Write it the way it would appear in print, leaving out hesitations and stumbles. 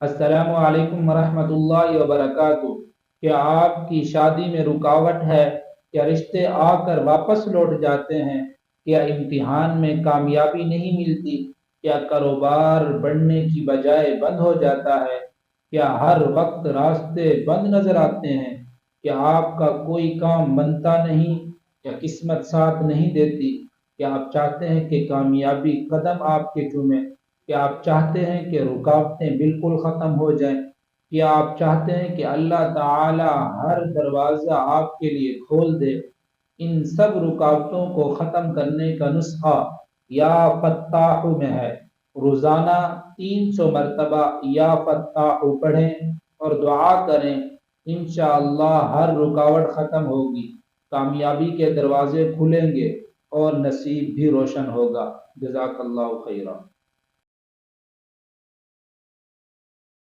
अस्सलामु अलैकुम वरहमतुल्लाहि वबरकातुहू। क्या आपकी शादी में रुकावट है? क्या रिश्ते आकर वापस लौट जाते हैं? क्या इम्तिहान में कामयाबी नहीं मिलती? क्या कारोबार बढ़ने की बजाय बंद हो जाता है? क्या हर वक्त रास्ते बंद नजर आते हैं? क्या आपका कोई काम बनता नहीं? क्या किस्मत साथ नहीं देती? क्या आप चाहते हैं कि कामयाबी कदम आपके चूमे? क्या आप चाहते हैं कि रुकावटें बिल्कुल ख़त्म हो जाएं? क्या आप चाहते हैं कि अल्लाह ताला हर दरवाज़ा आपके लिए खोल दे? इन सब रुकावटों को ख़त्म करने का नुस्खा या फत्ताहु में है। रोज़ाना 300 मरतबा या फत्ताहु पढ़ें और दुआ करें। इंशाअल्लाह हर रुकावट ख़त्म होगी, कामयाबी के दरवाजे खुलेंगे और नसीब भी रोशन होगा। जज़ाकल्लाहु खैरा।